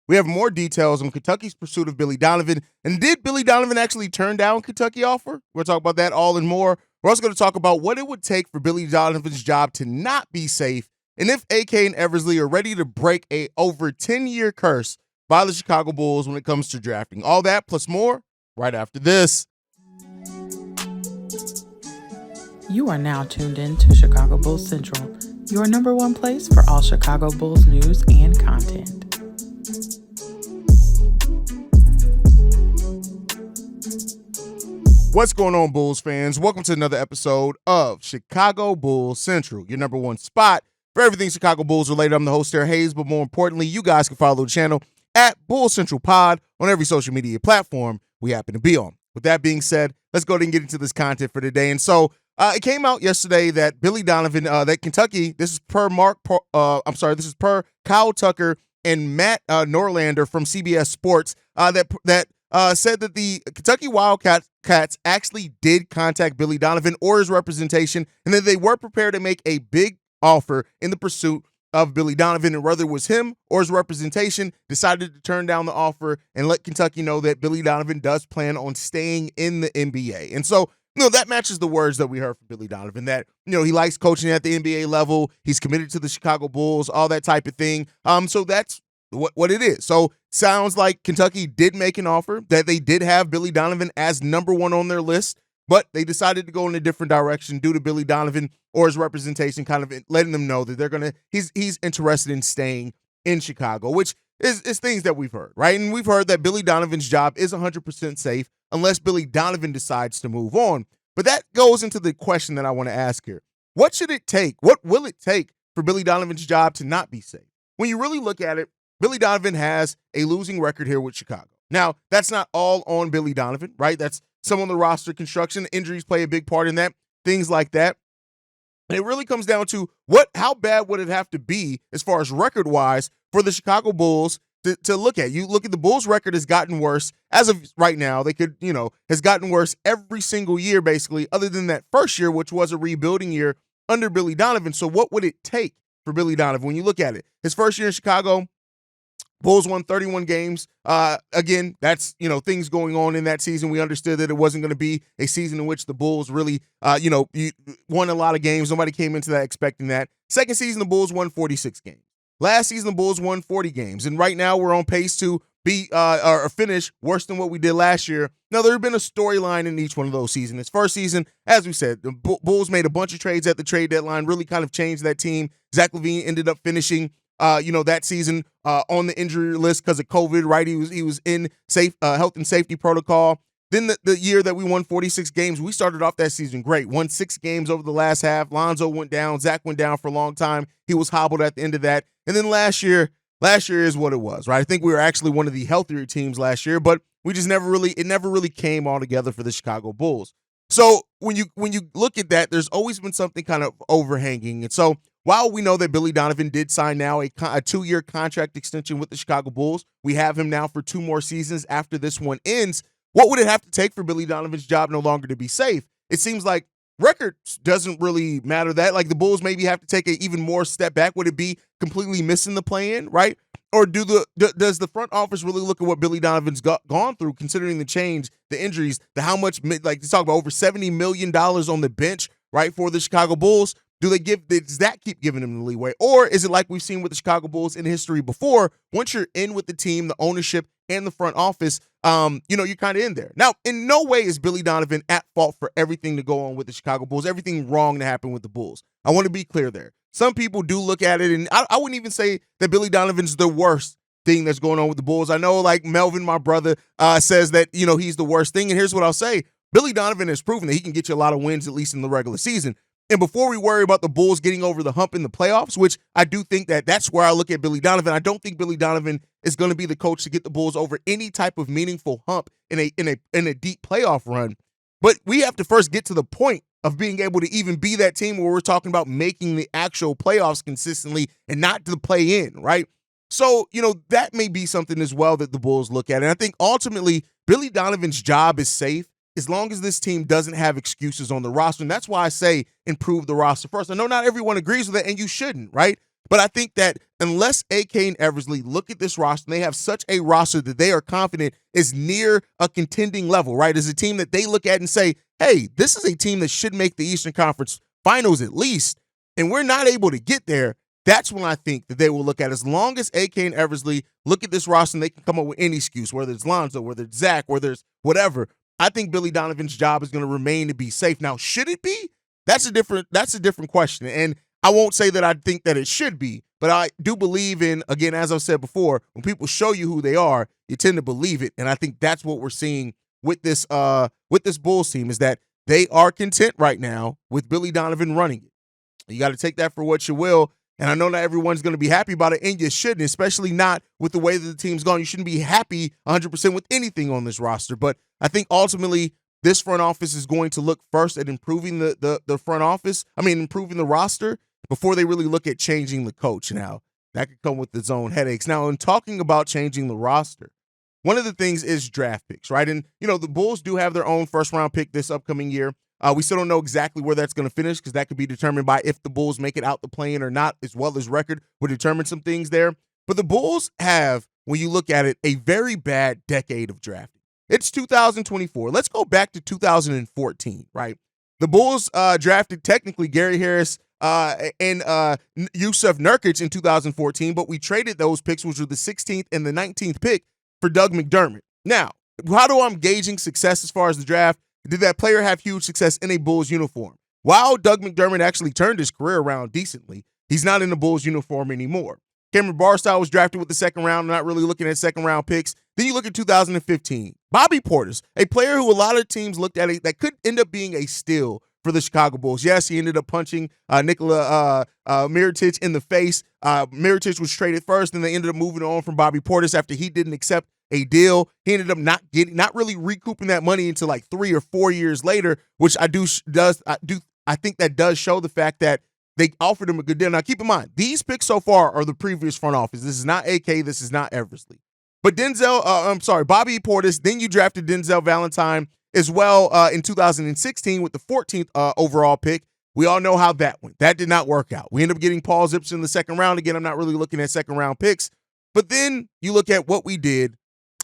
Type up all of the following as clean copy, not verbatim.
We have more details on Kentucky's pursuit of Billy Donovan. And did Billy Donovan actually turn down Kentucky offer? We're going to talk about that all and more. We're also going to talk about what it would take for Billy Donovan's job to not be safe, and if AK and Eversley are ready to break a over 10-year curse by the Chicago Bulls when it comes to drafting. All that plus more right after this. You are now tuned in to Chicago Bulls Central, your number one place for all Chicago Bulls news and content. What's going on, Bulls fans? Welcome to another episode of Chicago Bulls Central, your number one spot for everything Chicago Bulls related. I'm the host, Sarah Hayes, but more importantly, you guys can follow the channel at Bulls Central Pod on every social media platform we happen to be on. With that being said, let's go ahead and get into this content for today. And so it came out yesterday that Billy Donovan, that Kentucky, this is per Kyle Tucker and Matt Norlander from CBS Sports, said that the Kentucky Wildcats actually did contact Billy Donovan or his representation, and that they were prepared to make a big offer in the pursuit of Billy Donovan, and whether it was him or his representation, decided to turn down the offer and let Kentucky know that Billy Donovan does plan on staying in the NBA. And so, that matches the words that we heard from Billy Donovan, that, he likes coaching at the NBA level. He's committed to the Chicago Bulls, all that type of thing. So that's what it is. So sounds like Kentucky did make an offer, that they did have Billy Donovan as number one on their list, but they decided to go in a different direction due to Billy Donovan or his representation kind of letting them know that he's interested in staying in Chicago, which is things that we've heard, right? And we've heard that Billy Donovan's job is 100% safe unless Billy Donovan decides to move on. But that goes into the question that I want to ask here. What should it take? What will it take for Billy Donovan's job to not be safe? When you really look at it, Billy Donovan has a losing record here with Chicago. Now, that's not all on Billy Donovan, right? That's some on the roster construction. Injuries play a big part in that, things like that. And it really comes down to how bad would it have to be as far as record-wise for the Chicago Bulls to look at. You look at the Bulls' record has gotten worse. As of right now, has gotten worse every single year, basically, other than that first year, which was a rebuilding year under Billy Donovan. So what would it take for Billy Donovan when you look at it? His first year in Chicago, Bulls won 31 games. Again, that's, things going on in that season. We understood that it wasn't going to be a season in which the Bulls really, won a lot of games. Nobody came into that expecting that. Second season, the Bulls won 46 games. Last season, the Bulls won 40 games. And right now, we're on pace to be or finish worse than what we did last year. Now, there have been a storyline in each one of those seasons. This first season, as we said, the Bulls made a bunch of trades at the trade deadline, really kind of changed that team. Zach LaVine ended up finishing that season on the injury list because of COVID, right? He was in health and safety protocol. Then the year that we won 46 games, we started off that season great. Won 6 games over the last half. Lonzo went down. Zach went down for a long time. He was hobbled at the end of that. And then last year is what it was, right? I think we were actually one of the healthier teams last year, but it never really came all together for the Chicago Bulls. So when you look at that, there's always been something kind of overhanging. And so while we know that Billy Donovan did sign now a 2-year contract extension with the Chicago Bulls, we have him now for 2 more seasons after this one ends. What would it have to take for Billy Donovan's job no longer to be safe? It seems like record doesn't really matter that. Like the Bulls maybe have to take an even more step back. Would it be completely missing the play-in, right? Or does the front office really look at what Billy Donovan's gone through, considering the change, the injuries, how much, like to talk about over $70 million on the bench, right, for the Chicago Bulls? Does that keep giving them the leeway? Or is it like we've seen with the Chicago Bulls in history before, once you're in with the team, the ownership, and the front office, you're kind of in there. Now, in no way is Billy Donovan at fault for everything to go on with the Chicago Bulls, everything wrong to happen with the Bulls. I want to be clear there. Some people do look at it, and I wouldn't even say that Billy Donovan's the worst thing that's going on with the Bulls. I know, like Melvin, my brother, says that, he's the worst thing, and here's what I'll say. Billy Donovan has proven that he can get you a lot of wins, at least in the regular season. And before we worry about the Bulls getting over the hump in the playoffs, which I do think that's where I look at Billy Donovan, I don't think Billy Donovan is going to be the coach to get the Bulls over any type of meaningful hump in a deep playoff run. But we have to first get to the point of being able to even be that team where we're talking about making the actual playoffs consistently and not to the play-in, right? So, that may be something as well that the Bulls look at. And I think ultimately Billy Donovan's job is safe as long as this team doesn't have excuses on the roster. And that's why I say improve the roster first. I know not everyone agrees with that, and you shouldn't, right? But I think that unless AK and Eversley look at this roster, and they have such a roster that they are confident is near a contending level, right? As a team that they look at and say, hey, this is a team that should make the Eastern Conference Finals at least, and we're not able to get there. That's when I think that they will look at, as long as AK and Eversley look at this roster and they can come up with any excuse, whether it's Lonzo, whether it's Zach, whether it's whatever. I think Billy Donovan's job is going to remain to be safe. Now, should it be? That's a different question. And I won't say that I think that it should be, but I do believe in, again, as I've said before, when people show you who they are, you tend to believe it. And I think that's what we're seeing with this Bulls team, is that they are content right now with Billy Donovan running it. You got to take that for what you will. And I know not everyone's going to be happy about it, and you shouldn't, especially not with the way that the team's gone. You shouldn't be happy 100% with anything on this roster. But I think ultimately this front office is going to look first at improving improving the roster before they really look at changing the coach. Now, that could come with its own headaches. Now, in talking about changing the roster, one of the things is draft picks, right? And, the Bulls do have their own first-round pick this upcoming year. We still don't know exactly where that's going to finish, because that could be determined by if the Bulls make it out the play-in or not, as well as record would determine some things there. But the Bulls have, when you look at it, a very bad decade of drafting. It's 2024. Let's go back to 2014, right? The Bulls drafted technically Gary Harris and Yusuf Nurkic in 2014, but we traded those picks, which were the 16th and the 19th pick, for Doug McDermott. Now, how do I'm gauging success as far as the draft? Did that player have huge success in a Bulls uniform? While Doug McDermott actually turned his career around decently, he's not in the Bulls uniform anymore. Cameron Barstow was drafted with the second round, not really looking at second-round picks. Then you look at 2015. Bobby Portis, a player who a lot of teams looked at that could end up being a steal for the Chicago Bulls. Yes, he ended up punching Nikola Mirotic in the face. Mirotic was traded first, and they ended up moving on from Bobby Portis after he didn't accept a deal. He ended up not really recouping that money until like 3 or 4 years later, which I think that does show the fact that they offered him a good deal. Now, keep in mind, these picks so far are the previous front office. This is not AK. This is not Eversley. But Bobby Portis, then you drafted Denzel Valentine as well in 2016 with the 14th overall pick. We all know how that went. That did not work out. We ended up getting Paul Zipser in the second round. Again, I'm not really looking at second-round picks. But then you look at what we did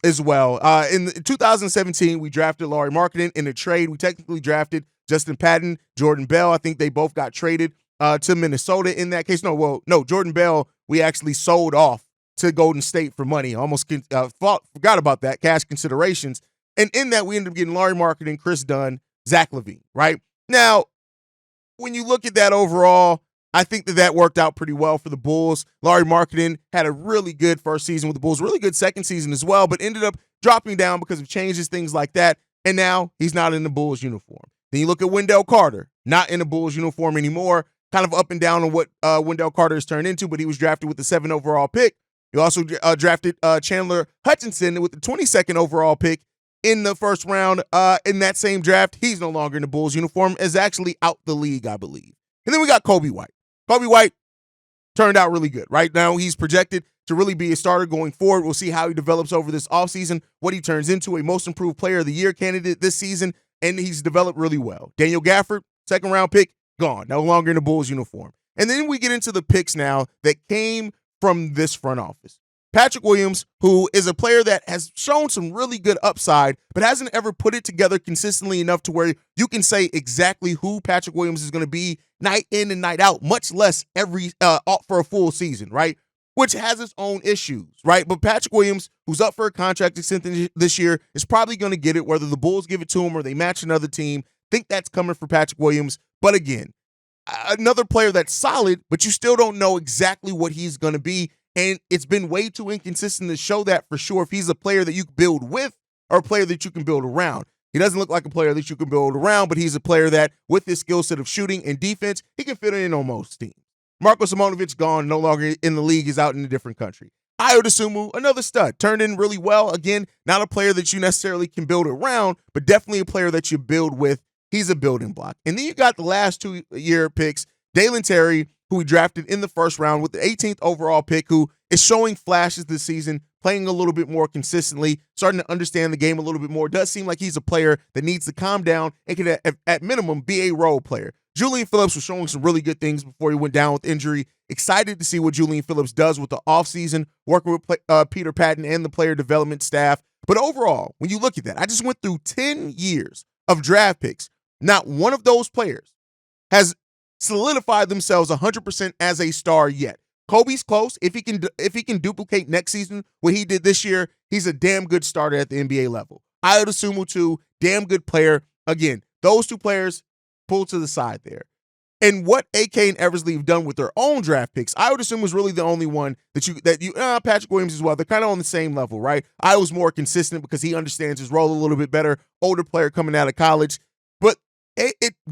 as well. In 2017, we drafted Lauri Markkanen in a trade. We technically drafted Justin Patton, Jordan Bell. I think they both got traded to Minnesota in that case. No, Jordan Bell, we actually sold off to Golden State for money. Almost forgot about that, cash considerations. And in that, we ended up getting Lauri Markkanen, Chris Dunn, Zach LaVine, right? Now, when you look at that overall, I think that worked out pretty well for the Bulls. Lauri Markkanen had a really good first season with the Bulls, really good second season as well, but ended up dropping down because of changes, things like that. And now he's not in the Bulls uniform. Then you look at Wendell Carter, not in the Bulls uniform anymore, kind of up and down on what Wendell Carter has turned into, but he was drafted with the 7th overall pick. You also drafted Chandler Hutchinson with the 22nd overall pick in the first round. In that same draft, he's no longer in the Bulls uniform, is actually out the league, I believe. And then we got Kobe White. Kobe White turned out really good. Right now, he's projected to really be a starter going forward. We'll see how he develops over this offseason, what he turns into, a most improved player of the year candidate this season, and he's developed really well. Daniel Gafford, second-round pick, gone, no longer in the Bulls uniform. And then we get into the picks now that came from this front office. Patrick Williams, who is a player that has shown some really good upside, but hasn't ever put it together consistently enough to where you can say exactly who Patrick Williams is going to be night in and night out, much less for a full season, right? Which has its own issues, right? But Patrick Williams, who's up for a contract extension this year, is probably going to get it, whether the Bulls give it to him or they match another team. Think that's coming for Patrick Williams. But again, another player that's solid, but you still don't know exactly what he's going to be. And it's been way too inconsistent to show that for sure if he's a player that you can build with or a player that you can build around. He doesn't look like a player that you can build around, but he's a player that, with his skill set of shooting and defense, he can fit in on most teams. Marko Simonovic gone, no longer in the league, is out in a different country. Ayo Dosunmu, another stud, turned in really well. Again, not a player that you necessarily can build around, but definitely a player that you build with. He's a building block. And then you got the last 2-year picks, Dalen Terry, who we drafted in the first round with the 18th overall pick, who is showing flashes this season, playing a little bit more consistently, starting to understand the game a little bit more. Does seem like he's a player that needs to calm down and can, at minimum, be a role player. Julian Phillips was showing some really good things before he went down with injury. Excited to see what Julian Phillips does with the offseason, working with Peter Patton and the player development staff. But overall, when you look at that, I just went through 10 years of draft picks. Not one of those players has solidified themselves 100% as a star yet. Kobe's close. If he can duplicate next season what he did this year, he's a damn good starter at the NBA level. Ayo Dosunmu too, damn good player. Again, those two players pull to the side there. And what AK and Eversley have done with their own draft picks, I would assume was really the only one Patrick Williams as well. They're kind of on the same level, right? I was more consistent because he understands his role a little bit better. Older player coming out of college. But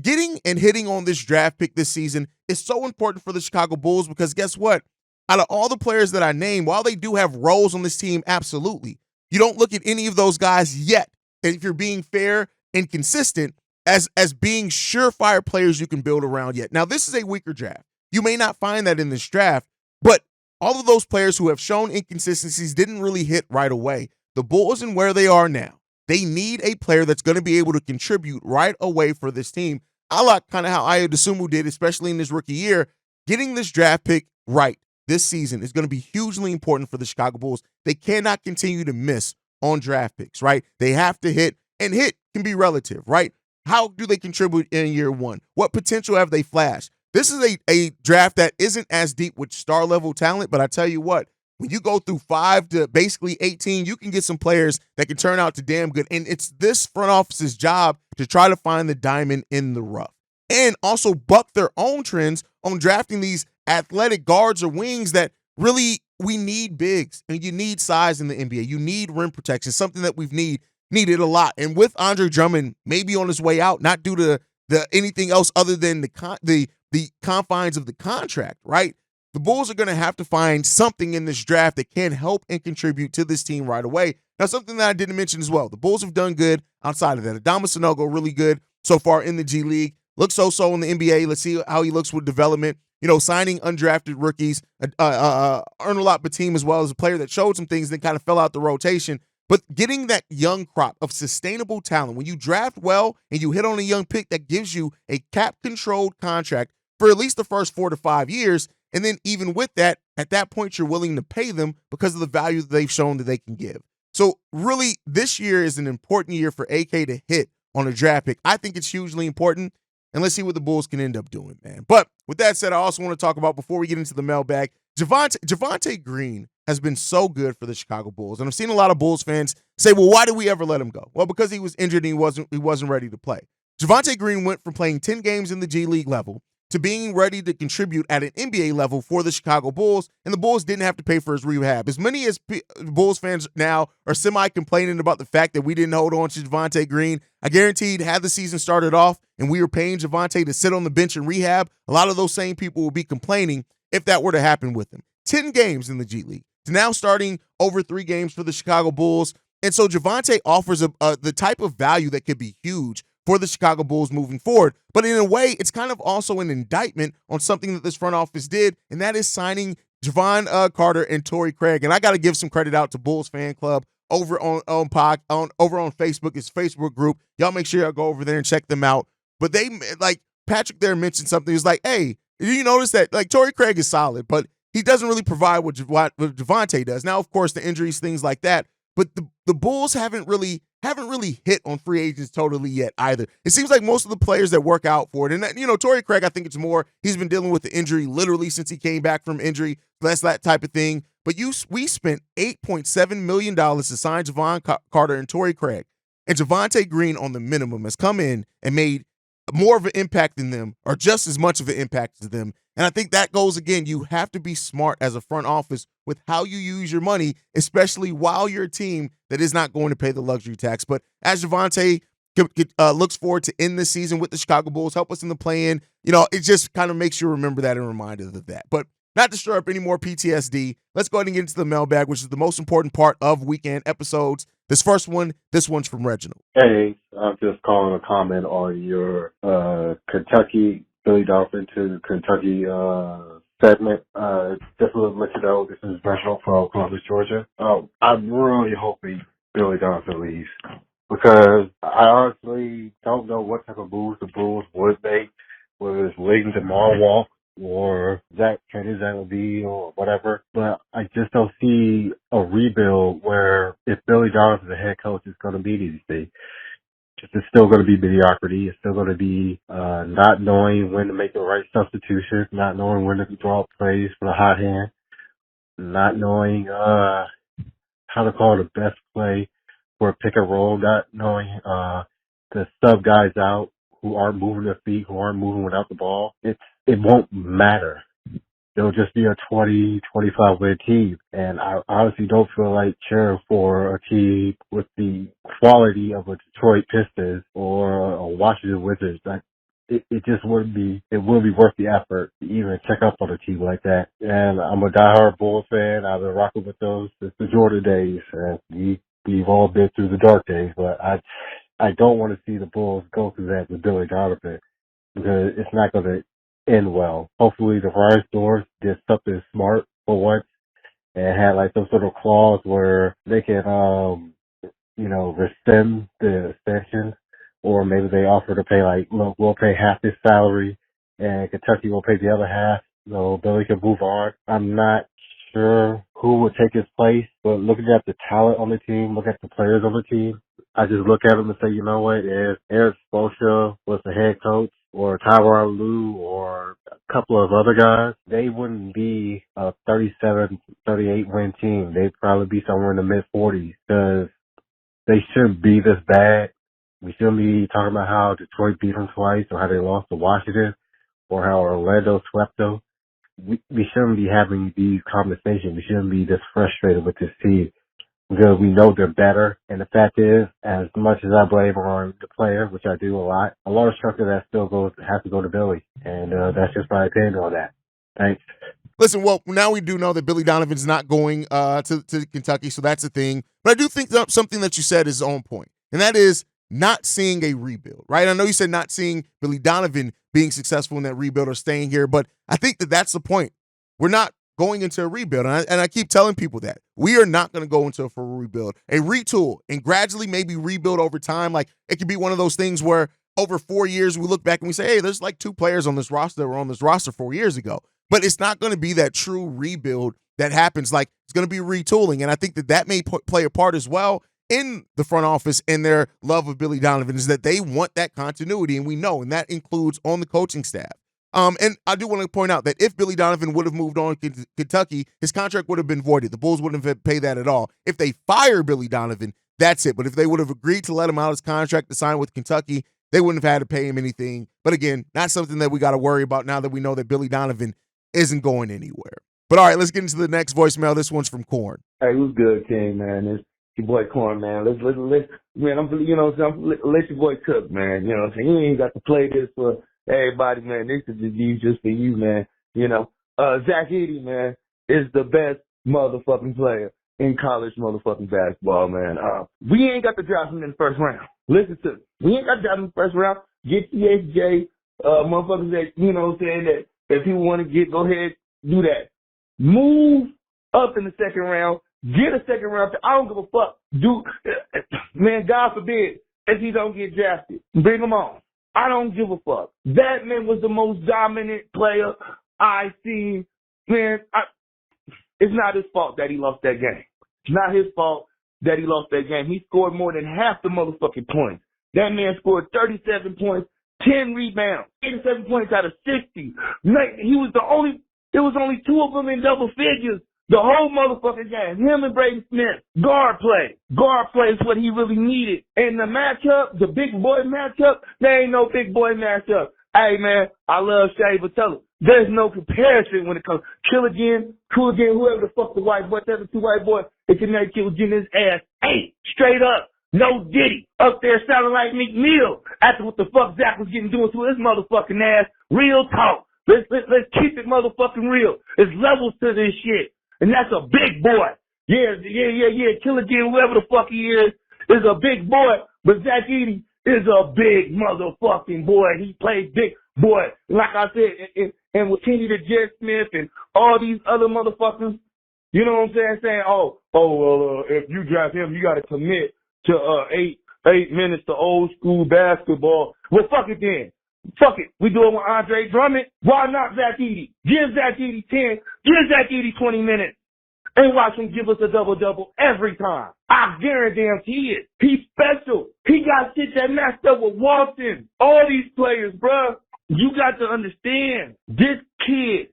getting and hitting on this draft pick this season is so important for the Chicago Bulls because guess what? Out of all the players that I named, while they do have roles on this team, absolutely, you don't look at any of those guys yet. And if you're being fair and consistent, as being surefire players you can build around yet. Now, this is a weaker draft. You may not find that in this draft, but all of those players who have shown inconsistencies didn't really hit right away. The Bulls and where they are now, they need a player that's going to be able to contribute right away for this team. I like kind of how Ayo Dosunmu did, especially in his rookie year. Getting this draft pick right this season is going to be hugely important for the Chicago Bulls. They cannot continue to miss on draft picks, right? They have to hit, and hit can be relative, right? How do they contribute in year one? What potential have they flashed? This is a draft that isn't as deep with star level talent, but I tell you what, when you go through 5 to basically 18, you can get some players that can turn out to damn good. And it's this front office's job to try to find the diamond in the rough and also buck their own trends on drafting these athletic guards or wings that really we need bigs and you need size in the NBA. You need rim protection, something that we've needed a lot. And with Andre Drummond maybe on his way out, not due to anything else other than the confines of the contract, right? The Bulls are going to have to find something in this draft that can help and contribute to this team right away. Now, something that I didn't mention as well, the Bulls have done good outside of that. Adama Sanogo, really good so far in the G League. Looks so-so in the NBA. Let's see how he looks with development. You know, signing undrafted rookies, earned a lot of team as well as a player that showed some things that kind of fell out the rotation. But getting that young crop of sustainable talent, when you draft well and you hit on a young pick that gives you a cap-controlled contract for at least the first 4 to 5 years, and then even with that, at that point, you're willing to pay them because of the value that they've shown that they can give. So really, this year is an important year for AK to hit on a draft pick. I think it's hugely important, and let's see what the Bulls can end up doing, man. But with that said, I also want to talk about, before we get into the mailbag, Javonte Green has been so good for the Chicago Bulls. And I've seen a lot of Bulls fans say, well, why did we ever let him go? Well, because he was injured and he wasn't ready to play. Javonte Green went from playing 10 games in the G League level to being ready to contribute at an NBA level for the Chicago Bulls, and the Bulls didn't have to pay for his rehab. As many as Bulls fans now are semi-complaining about the fact that we didn't hold on to Javonte Green, I guaranteed had the season started off and we were paying Javonte to sit on the bench and rehab, a lot of those same people will be complaining if that were to happen with him. 10 games in the G League, to now starting over 3 games for the Chicago Bulls, and so Javonte offers the type of value that could be huge for the Chicago Bulls moving forward. But in a way, it's kind of also an indictment on something that this front office did, and that is signing Javon Carter and Torrey Craig. And I got to give some credit out to Bulls Fan Club over on Facebook, his Facebook group. Y'all make sure y'all go over there and check them out. But they, like Patrick there mentioned something. He was like, hey, did you notice that like Torrey Craig is solid, but he doesn't really provide what Javonte does. Now, of course, the injuries, things like that. But the Bulls haven't really hit on free agents totally yet either. It seems like most of the players that work out for it, and that, you know, Torrey Craig, I think it's more, he's been dealing with the injury literally since he came back from injury. That's that type of thing. But we spent $8.7 million to sign Javon Carter and Torrey Craig. And Javonte Green on the minimum has come in and made more of an impact than them, or just as much of an impact as them. And I think that goes, again, you have to be smart as a front office with how you use your money, especially while you're a team that is not going to pay the luxury tax. But as Javonte looks forward to end this season with the Chicago Bulls, help us in the play-in, you know, it just kind of makes you remember that and remind us of that. But not to stir up any more PTSD, let's go ahead and get into the mailbag, which is the most important part of weekend episodes. This one's from Reginald. Hey, I'm just calling a comment on your Kentucky, Billy Dolphin to Kentucky segment. Just to let you know, this is Reginald from Columbus, Georgia. I'm really hoping Billy Dolphin leaves because I honestly don't know what type of moves the Bulls would make, whether letting DeMar walk or Zach Kennedy or whatever. But I just don't see a rebuild where if Billy Donovan, the head coach, is going to be these things. It's still going to be mediocrity. It's still going to be not knowing when to make the right substitution, not knowing when to draw up plays for the hot hand, not knowing how to call the best play for a pick and roll, not knowing to sub guys out who aren't moving their feet, who aren't moving without the ball. It won't matter. It'll just be a 20, 25 win team. And I honestly don't feel like cheering for a team with the quality of a Detroit Pistons or a Washington Wizards. It just wouldn't be worth the effort to even check up on a team like that. And I'm a diehard Bulls fan. I've been rocking with those since the Jordan days. And we've all been through the dark days, but I don't want to see the Bulls go through that with Billy Donovan because it's not going to end well. Hopefully the Ryan Stores did something smart for once and had like some sort of clause where they can, rescind the extension, or maybe they offer to pay like, look, we'll pay half his salary and Kentucky will pay the other half so Billy can move on. I'm not sure who would take his place, but looking at the talent on the team, look at the players on the team, I just look at them and say, you know what, if Eric Spoelstra was the head coach or Tyronn Lue or a couple of other guys, they wouldn't be a 37, 38 win team. They'd probably be somewhere in the mid 40s because they shouldn't be this bad. We shouldn't be talking about how Detroit beat them twice or how they lost to Washington or how Orlando swept them. We shouldn't be having these conversations. We shouldn't be this frustrated with this team because we know they're better. And the fact is, as much as I blame on the player, which I do a lot of structure that still has to go to Billy. And that's just my opinion on that. Thanks. Listen, well, now we do know that Billy Donovan's not going to Kentucky, so that's a thing. But I do think that something that you said is on point, and that is not seeing a rebuild, right? I know you said not seeing Billy Donovan being successful in that rebuild or staying here, but I think that that's the point. We're not going into a rebuild, and I keep telling people that. We are not going to go into a full rebuild, a retool, and gradually maybe rebuild over time. Like, it could be one of those things where over 4 years we look back and we say, hey, there's like 2 players on this roster that were on this roster 4 years ago. But it's not going to be that true rebuild that happens. Like, it's going to be retooling. And I think that may play a part as well in the front office and their love of Billy Donovan, is that they want that continuity. And we know, and that includes on the coaching staff. And I do want to point out that if Billy Donovan would have moved on to Kentucky, his contract would have been voided. The Bulls wouldn't have paid that at all. If they fire Billy Donovan, that's it. But if they would have agreed to let him out his contract to sign with Kentucky, they wouldn't have had to pay him anything. But again, not something that we got to worry about now that we know that Billy Donovan isn't going anywhere. But all right, let's get into the next voicemail. This one's from Corn. Hey, what's good, King, man? It's your boy Corn, man. Let's man, let your boy cook, man. You know what I'm saying? You ain't got to play this for everybody, man. This is just for you, man. You know, Zach Edey, man, is the best motherfucking player in college motherfucking basketball, man. We ain't got to draft him in the first round. Listen to me. We ain't got to draft him in the first round. Get THJ, motherfuckers that, you know what I'm saying, that if you want to go ahead, do that. Move up in the second round. Get a second round. I don't give a fuck. Man, God forbid if he don't get drafted. Bring him on. I don't give a fuck. That man was the most dominant player I've seen. Man, it's not his fault that he lost that game. It's not his fault that he lost that game. He scored more than half the motherfucking points. That man scored 37 points. 10 rebounds, 87 points out of 60. There was only 2 of them in double figures the whole motherfucking game. Him and Braden Smith. Guard play. Guard play is what he really needed. And the matchup, the big boy matchup, there ain't no big boy matchup. Hey, man, I love Shea, but tell him, there's no comparison when it comes. Kill again, whoever the fuck the white boy, the 2 white boys, they can make Kill again his ass. Hey, straight up. No Diddy up there sounding like Meek Mill after what the fuck Zach was doing to his motherfucking ass. Real talk. Let's keep it motherfucking real. There's levels to this shit. And that's a big boy. Yeah. Kill again, whoever the fuck he is a big boy. But Zach Edey is a big motherfucking boy. He plays big boy. Like I said, and with Kenny the Jet Smith and all these other motherfuckers, you know what I'm saying? If you draft him, you gotta commit to 8 minutes to old school basketball. Well, fuck it then. Fuck it. We do it with Andre Drummond. Why not Zach Edey? Give Zach Edey 10. Give Zach Edey 20 minutes. And watch him give us a double-double every time. I guarantee it. He's special. He got shit that matched up with Walton. All these players, bruh. You got to understand, this kid,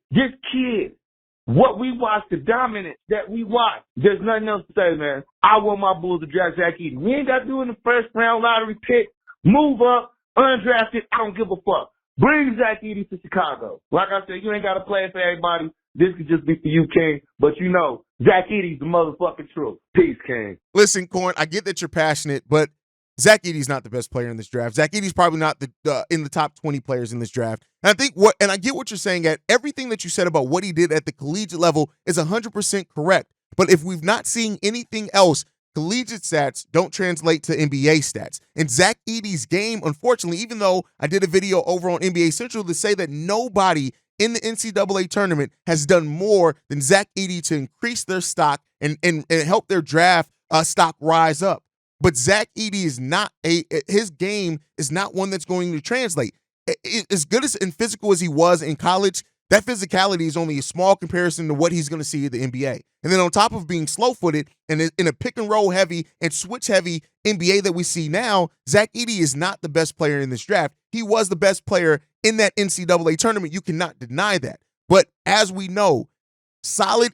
what we watch, the dominance that we watch, there's nothing else to say, man. I want my Bulls to draft Zach Edey. We ain't got to do it in the first round lottery pick. Move up, undrafted, I don't give a fuck. Bring Zach Edey to Chicago. Like I said, you ain't got to play it for everybody. This could just be for you, King. But you know, Zach Edey's the motherfucking truth. Peace, King. Listen, Corn, I get that you're passionate, but Zach Edey's not the best player in this draft. Zach Edey's probably not in the top 20 players in this draft. And I get what you're saying. At everything that you said about what he did at the collegiate level is 100% correct. But if we've not seen anything else, collegiate stats don't translate to NBA stats. And Zach Edey's game, unfortunately, even though I did a video over on NBA Central to say that nobody in the NCAA tournament has done more than Zach Edey to increase their stock and help their draft stock rise up. But Zach Edey is not his game is not one that's going to translate. As good as and physical as he was in college, that physicality is only a small comparison to what he's going to see at the NBA. And then on top of being slow-footed and in a pick-and-roll heavy and switch-heavy NBA that we see now, Zach Edey is not the best player in this draft. He was the best player in that NCAA tournament. You cannot deny that. But as we know, solid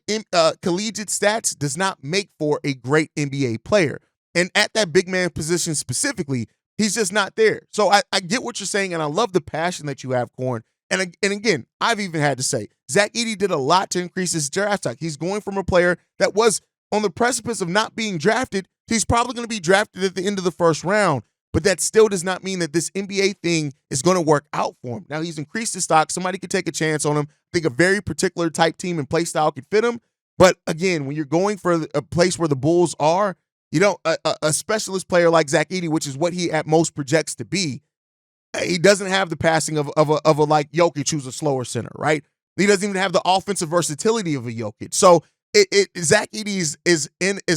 collegiate stats does not make for a great NBA player. And at that big man position specifically, he's just not there. So I get what you're saying, and I love the passion that you have, Corn. And again, I've even had to say, Zach Edey did a lot to increase his draft stock. He's going from a player that was on the precipice of not being drafted. He's probably going to be drafted at the end of the first round. But that still does not mean that this NBA thing is going to work out for him. Now, he's increased his stock. Somebody could take a chance on him. I think a very particular type team and play style could fit him. But again, when you're going for a place where the Bulls are, you know, a specialist player like Zach Edey, which is what he at most projects to be, he doesn't have the passing of a like Jokic, who's a slower center, right? He doesn't even have the offensive versatility of a Jokic. So Zach Edey is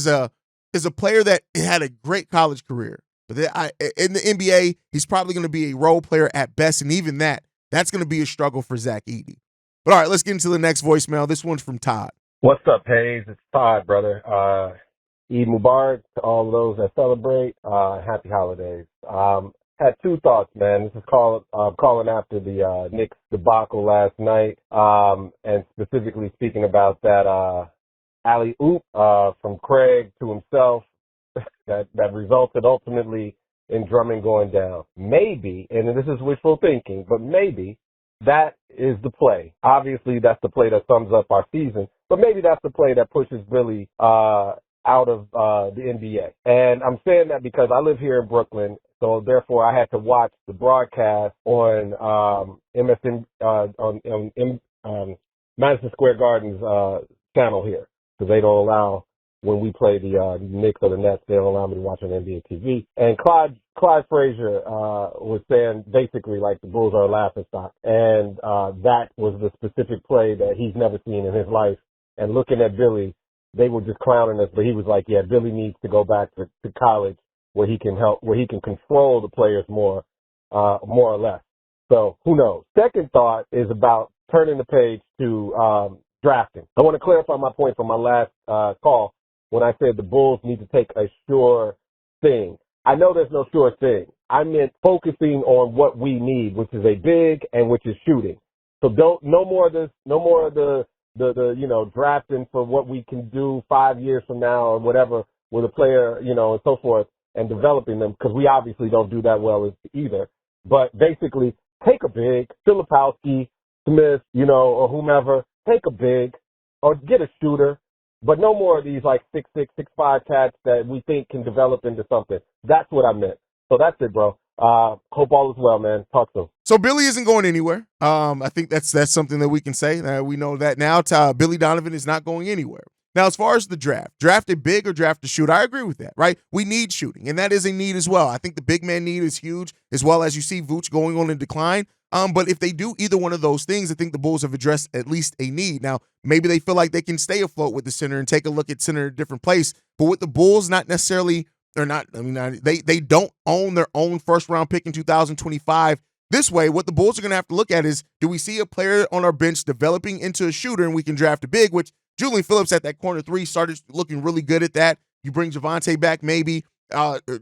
a player that had a great college career, but in the NBA, he's probably going to be a role player at best, and even that's going to be a struggle for Zach Edey. But all right, let's get into the next voicemail. This one's from Todd. What's up, Hayes? It's Todd, brother. Eid Mubarak to all of those that celebrate. Happy holidays. Had two thoughts, man. This is calling after the Knicks debacle last night, and specifically speaking about that alley-oop from Craig to himself that resulted ultimately in Drummond going down. Maybe, and this is wishful thinking, but maybe that is the play. Obviously, that's the play that sums up our season, but maybe that's the play that pushes Billy out of the NBA. And I'm saying that because I live here in Brooklyn, so therefore I had to watch the broadcast on MSN on Madison Square Garden's channel here, because they don't allow, when we play the Knicks or the Nets, they don't allow me to watch on NBA TV. And Clyde Frazier was saying basically like the Bulls are a laughingstock, and that was the specific play that he's never seen in his life. And looking at Billy, they were just clowning us, but he was like, yeah, Billy needs to go back to college where he can control the players more or less. So who knows? Second thought is about turning the page to drafting. I want to clarify my point from my last call when I said the Bulls need to take a sure thing. I know there's no sure thing. I meant focusing on what we need, which is a big and which is shooting. So no more of the drafting for what we can do 5 years from now or whatever with a player, and so forth, and developing them, because we obviously don't do that well either. But basically, take a big, Filipowski, Smith, or whomever, take a big, or get a shooter, but no more of these like 6'6", 6'5" cats that we think can develop into something. That's what I meant. So that's it, bro. Hope all is well, man. Talk soon. So Billy isn't going anywhere. I think that's something that we can say. We know that now. Billy Donovan is not going anywhere. Now, as far as the draft a big or draft a shoot, I agree with that, right? We need shooting, and that is a need as well. I think the big man need is huge, as well as you see Vooch going on in decline. But if they do either one of those things, I think the Bulls have addressed at least a need. Now, maybe they feel like they can stay afloat with the center and take a look at center in a different place. But with the Bulls, not necessarily – they don't own their own first-round pick in 2025 This way, what the Bulls are going to have to look at is, do we see a player on our bench developing into a shooter and we can draft a big, which Julian Phillips at that corner three started looking really good at that. You bring Javonte back, maybe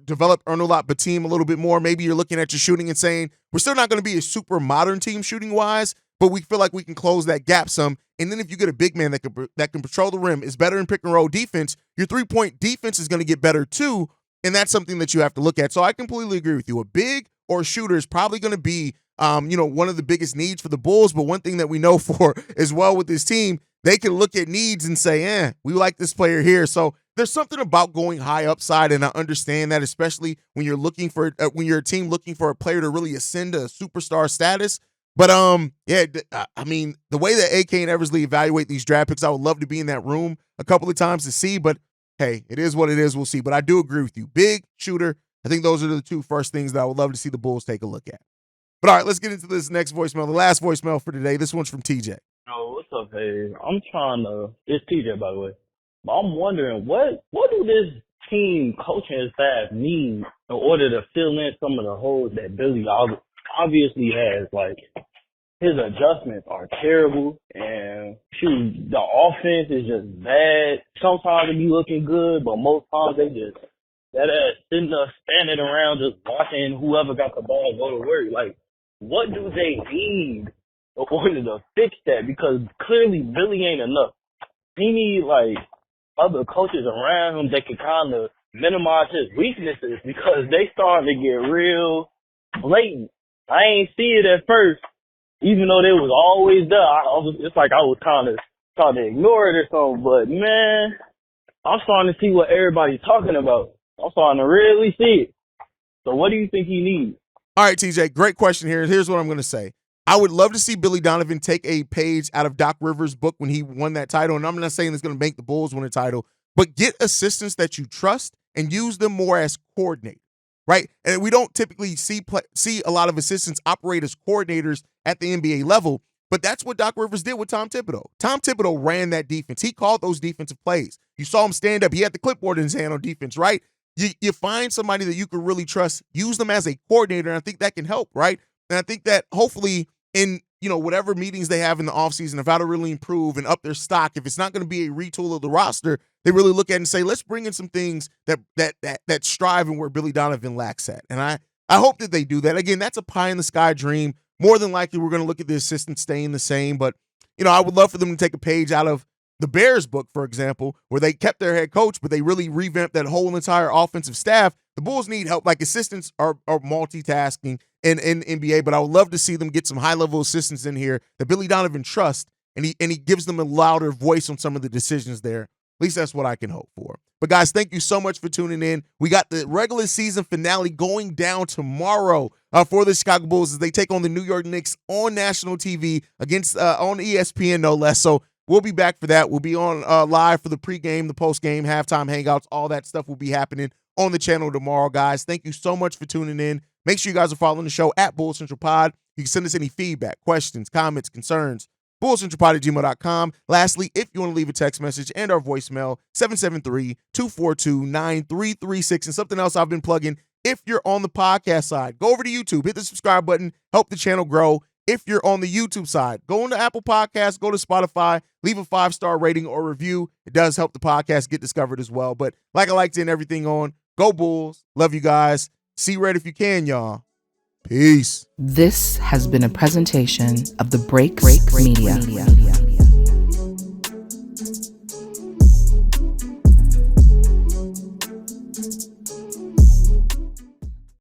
develop Ernolot Batum a little bit more. Maybe you're looking at your shooting and saying, we're still not going to be a super modern team shooting-wise, but we feel like we can close that gap some. And then if you get a big man that can patrol the rim, is better in pick-and-roll defense, your three-point defense is going to get better too, and that's something that you have to look at. So I completely agree with you. A big or a shooter is probably going to be one of the biggest needs for the Bulls, but one thing that we know for as well with this team, they can look at needs and say, we like this player here. So there's something about going high upside, and I understand that, especially when you're looking for when you're a team looking for a player to really ascend to a superstar status. But I mean, the way that AK and Eversley evaluate these draft picks, I would love to be in that room a couple of times to see. But hey, it is what it is. We'll see. But I do agree with you. Big shooter. I think those are the two first things that I would love to see the Bulls take a look at. But all right, let's get into this next voicemail, the last voicemail for today. This one's from TJ. Oh, what's up, hey? It's TJ, by the way. I'm wondering, what do this team coaching staff need in order to fill in some of the holes that Billy obviously has? Like, his adjustments are terrible, and shoot, the offense is just bad. Sometimes it be looking good, but most times they just that ass sitting there standing around just watching whoever got the ball go to work. Like, what do they need in order to fix that? Because clearly Billy ain't enough. He need, like, other coaches around him that can kind of minimize his weaknesses, because they starting to get real blatant. I ain't see it at first, even though they was always there. It's like I was kind of trying to ignore it or something. But, man, I'm starting to see what everybody's talking about. I'm starting to really see it. So what do you think he needs? All right, TJ, great question here. Here's what I'm going to say. I would love to see Billy Donovan take a page out of Doc Rivers' book when he won that title. And I'm not saying it's going to make the Bulls win a title, but get assistants that you trust and use them more as coordinators, right? And we don't typically see a lot of assistants operate as coordinators at the NBA level, but that's what Doc Rivers did with Tom Thibodeau. Tom Thibodeau ran that defense. He called those defensive plays. You saw him stand up. He had the clipboard in his hand on defense, right? You find somebody that you can really trust, use them as a coordinator, and I think that can help, right? And I think that hopefully in whatever meetings they have in the offseason of how to really improve and up their stock, if it's not going to be a retool of the roster, they really look at it and say, let's bring in some things that strive and where Billy Donovan lacks at. And I hope that they do that. Again, that's a pie in the sky dream. More than likely, we're going to look at the assistants staying the same. But, I would love for them to take a page out of the Bears book, for example, where they kept their head coach, but they really revamped that whole entire offensive staff. The Bulls need help. Like, assistants are multitasking in NBA, but I would love to see them get some high-level assistants in here that Billy Donovan trusts, and he gives them a louder voice on some of the decisions there. At least that's what I can hope for. But, guys, thank you so much for tuning in. We got the regular season finale going down tomorrow for the Chicago Bulls as they take on the New York Knicks on national TV against on ESPN, no less. So we'll be back for that. We'll be on live for the pregame, the postgame, halftime hangouts. All that stuff will be happening on the channel tomorrow, guys. Thank you so much for tuning in. Make sure you guys are following the show at Bulls Central Pod. You can send us any feedback, questions, comments, concerns, bullscentralpod@gmail.com. Lastly, if you want to leave a text message and our voicemail, 773-242-9336. And something else I've been plugging, if you're on the podcast side, go over to YouTube, hit the subscribe button, help the channel grow. If you're on the YouTube side, go on to Apple Podcasts, go to Spotify, leave a 5-star rating or review. It does help the podcast get discovered as well. But like I like to end everything on, go Bulls. Love you guys. See red if you can, y'all. Peace. This has been a presentation of the Break Media.